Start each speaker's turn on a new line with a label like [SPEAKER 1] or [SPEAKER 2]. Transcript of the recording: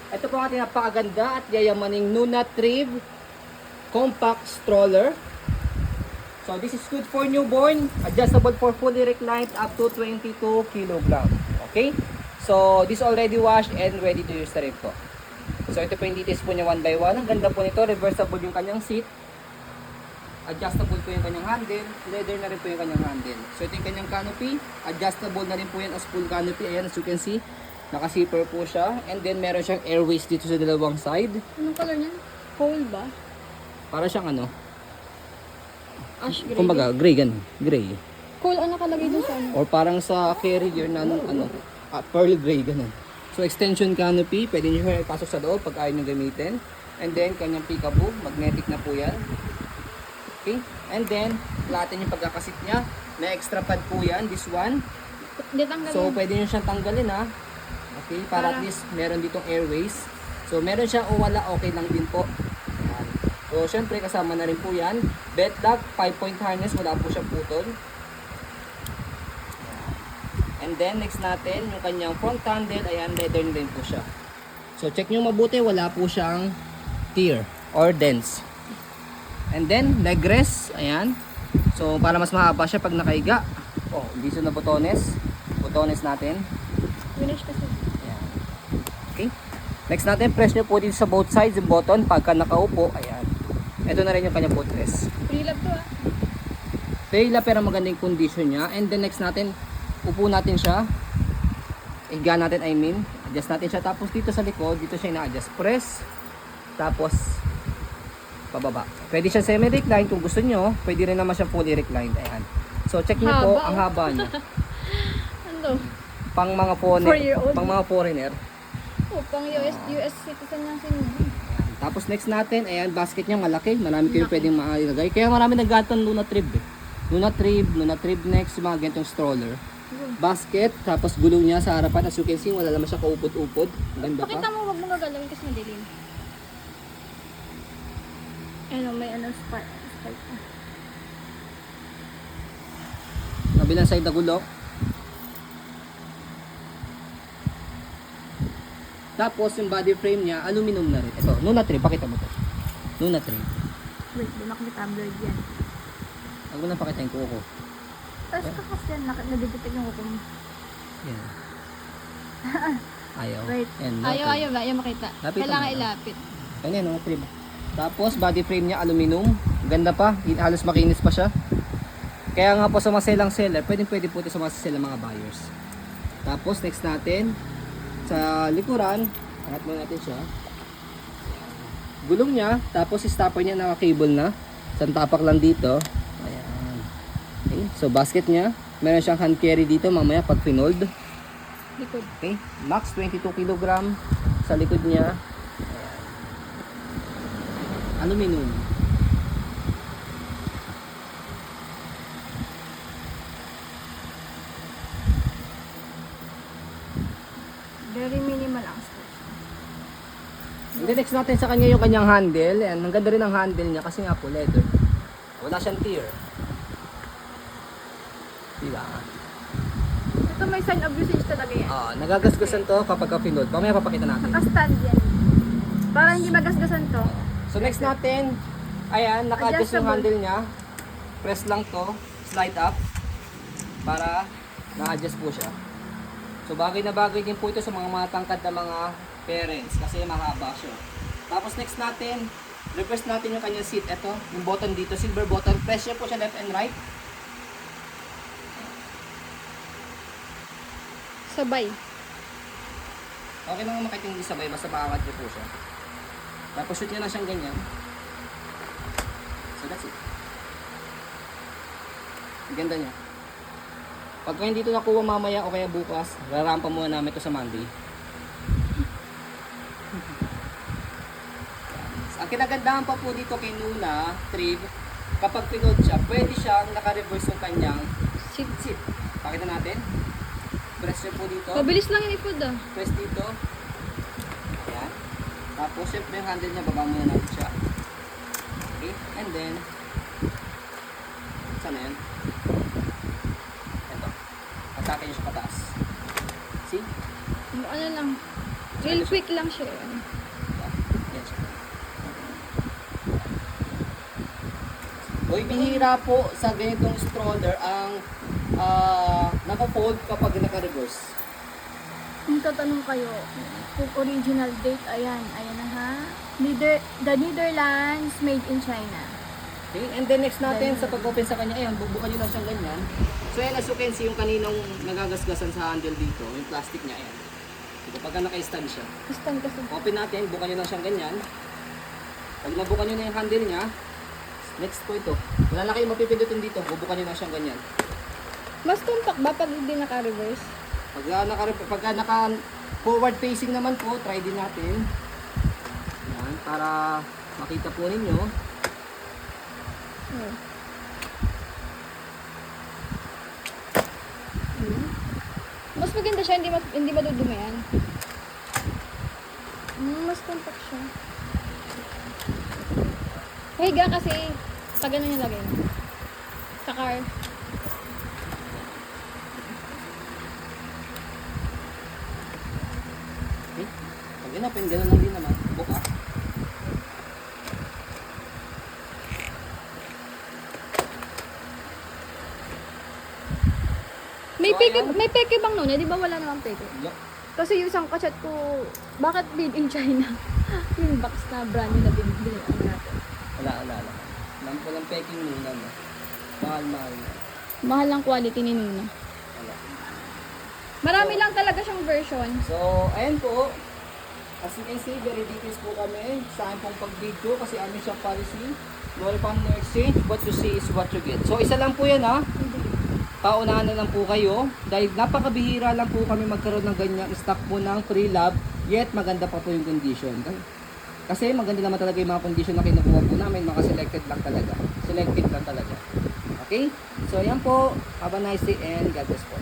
[SPEAKER 1] Ito po ang ating napakaganda at yayamaning Nuna Triv Compact Stroller. So this is good for newborn, adjustable for fully reclined up to 22 kg. Okay? So this already washed and ready to use na rin po. So ito po yung details po niya one by one. Ang ganda po nito, reversible yung kanyang seat. Adjustable po yung kanyang handle, leather na rin po yung kanyang handle. So ito yung kanyang canopy, adjustable na rin po yan as full canopy. Ayan, as you can see, naka-zipper po siya. And then meron siyang airways dito sa dalawang side.
[SPEAKER 2] Anong color niyan? Coal ba?
[SPEAKER 1] Para siyang ano,
[SPEAKER 2] Ash gray.
[SPEAKER 1] kumbaga, gray ganun, gray.
[SPEAKER 2] Coal ang nakalagay dun sa ano?
[SPEAKER 1] Or parang sa carrier na pearl gray ganun. So extension canopy, pwede nyo siya ipasok sa loob pag ayaw nyo gamitin. And then kanyang peekaboo, magnetic na po yan. Okay? And then, lahat yung pagkakasit niya. May extra pad po yan, this one.
[SPEAKER 2] Hindi tanggalin.
[SPEAKER 1] So pwede nyo siyang tanggalin ha. Okay, para at least meron ditong airways. So meron siya o wala, okay lang din po. Ayan. So syempre kasama na rin po yan. Belt lock, 5-point harness, wala po siyang putol. And then next natin, yung kanyang front handle, ayan, leather na rin po siya. So check nyo mabuti, wala po siyang tear or dents. And then leg rest, ayan. So para mas mahaba siya pag nakahiga. Oh, dito na botones. Botones natin.
[SPEAKER 2] Finish kasi.
[SPEAKER 1] Ayan. Okay. Next natin, press nyo po dito sa both sides yung button pagka nakaupo. Ayan. Ito na rin yung kanyang footrest.
[SPEAKER 2] Pre-love to ah.
[SPEAKER 1] Payla pero magandang condition niya. And then next natin, upo natin siya. Higa natin, I mean. Adjust natin siya. Tapos dito sa likod, dito siya ina-adjust. Press. Tapos, pababa. Pwede siya semi-recline kung gusto nyo. Pwede rin naman siya fully reclined. Ayan. So check nyo po,
[SPEAKER 2] Haba,
[SPEAKER 1] ang haba niya.
[SPEAKER 2] Ano?
[SPEAKER 1] Pang mga
[SPEAKER 2] 4-year-old.
[SPEAKER 1] pang mga foreigner.
[SPEAKER 2] Oh, pang US citizen yung sinyo.
[SPEAKER 1] Tapos next natin, ayan, basket niya malaki. Marami kayo pwedeng mailagay. Kaya marami naggatang Nuna Triv eh. Nuna Triv next, yung mga ganitong stroller. Basket, tapos gulong niya sa harapan. As you can see, wala naman siya kaupod-upod. Ganda
[SPEAKER 2] Pakita
[SPEAKER 1] pa.
[SPEAKER 2] mo, wag mo gagalawin kasi madilim. Ano, may ano, spark.
[SPEAKER 1] Kabilang side na gulong. Tapos yung body frame niya, aluminum na rin. Ito, Nuna Triv, pakita mo to. Nuna Triv.
[SPEAKER 2] Wait, di makita blurred yan.
[SPEAKER 1] Huwag mo na pakita yung kuko.
[SPEAKER 2] Tapos kakas yan, nadidetect yung hukom.
[SPEAKER 1] Yan. Ayaw.
[SPEAKER 2] Wait,
[SPEAKER 1] Yan, Nuna Triv.
[SPEAKER 2] ayaw makita.
[SPEAKER 1] Lapit
[SPEAKER 2] Kailangan
[SPEAKER 1] lang.
[SPEAKER 2] ilapit.
[SPEAKER 1] Ganyan, Nuna Triv. Tapos body frame niya aluminum. Ganda pa, halos makinis pa siya. Kaya nga po sa mga selang seller, pwede po ito sa mga selang mga buyers. Tapos next natin, sa likuran, angat mo natin siya. Gulong niya, tapos stopper niya naka-cable na. Isang tapak lang dito. Ayan. Okay, so basket niya, meron siyang hand carry dito mamaya pag pinold.
[SPEAKER 2] Likod.
[SPEAKER 1] Okay, max 22 kg sa likod niya. Aluminum.
[SPEAKER 2] Very minimal ang space.
[SPEAKER 1] And then next natin sa kanya yung kanyang handle. Ayan, ang ganda rin ang handle niya kasi nga po leather. Wala siyang tear. Diba?
[SPEAKER 2] Ito may sign of usage talaga yan.
[SPEAKER 1] Nagagasgasan to kapag ka-pinold. Mamaya papakita natin.
[SPEAKER 2] Naka-stand yan. Para hindi magasgasan to.
[SPEAKER 1] So next natin, ayan, naka-adjust yung
[SPEAKER 2] Adjustable.
[SPEAKER 1] handle niya. Press lang to, slide up para na-adjust po siya. So bagay na bagay din po ito sa mga matangkad na mga parents kasi mahaba siya. Tapos next natin, request natin yung kanyang seat. Ito, yung button dito, silver button. Press niya po siya left and right.
[SPEAKER 2] Sabay.
[SPEAKER 1] Okay lang makita hindi sabay, basta maangat niyo po siya. Tapos shoot niya na siyang ganyan. So that's it. Ang ganda niya. Pag hindi ito nakuha mamaya o kaya bukas, rarampa muna namin ito sa Monday. Ang kinagandahan pa po dito kay Nuna Triv, kapag pinold siya, pwede siyang naka-reverse yung kanyang seat. Pakita natin. Press niyo po dito.
[SPEAKER 2] Mabilis lang yung ipod ah.
[SPEAKER 1] Press dito. Ayan. Tapos, syempre yung handle niya, baba muna natin siya. Okay. And then, saan na yan? Ito. Atake niyo siya pataas. See?
[SPEAKER 2] Ano lang. Real quick lang siya.
[SPEAKER 1] Yan siya. Boy, bihira po sa ganitong stroller ang naka-fold kapag naka-reverse.
[SPEAKER 2] Kung tatanong kayo, kung original date, ayan na ha. The Netherlands, made in China.
[SPEAKER 1] Okay, and then next natin sa pag-open sa kanya, ayan, bubukan nyo lang siyang ganyan. So ayan, as you can see, yung kaninang nagagasgasan sa handle dito, yung plastic niya, ayan. So, kapag naka-stand siya,
[SPEAKER 2] Stand kasi.
[SPEAKER 1] open natin, bukan nyo lang siyang ganyan. Pag nabukan nyo na yung handle niya, next po ito. Wala na kayong mapipindutin dito, bubukan nyo lang siyang ganyan.
[SPEAKER 2] Mas tumpak ba pag hindi naka-reverse?
[SPEAKER 1] Pagka naka forward facing naman po, try din natin. Yan, para makita po ninyo.
[SPEAKER 2] Oh. Mas maganda siya, hindi madudumihan. Mas tumpak siya. Pahiga kasi, pag ano niya lagay mo. Sa car.
[SPEAKER 1] Okay? Pag inopen, gano'n lang din naman. Buka.
[SPEAKER 2] May
[SPEAKER 1] So,
[SPEAKER 2] peke,
[SPEAKER 1] ayan.
[SPEAKER 2] may peke bang nun? Di ba wala namang peke?
[SPEAKER 1] Yup.
[SPEAKER 2] Kasi yung isang kachat ko, bakit made in China? Yung box na brand new na binili natin.
[SPEAKER 1] Wala. Walang peking muna, no? Mahal na.
[SPEAKER 2] Mahal ang quality ni Nina.
[SPEAKER 1] Wala.
[SPEAKER 2] Marami lang talaga siyang version.
[SPEAKER 1] So, ayan po. As you can see, very details po kami sa aking pong pag-video kasi amin siya policy. No refund, no exchange. What you see is what you get. So, isa lang po yan, ha? Paunahan na lang po kayo dahil napakabihira lang po kami magkaroon ng ganyang stock po ng pre-lab yet maganda pa po yung condition. Kasi maganda naman talaga yung mga condition na kinukuha po namin, mga selected lang talaga. Selected lang talaga. Okay? So, ayan po. Have a nice day and God bless po.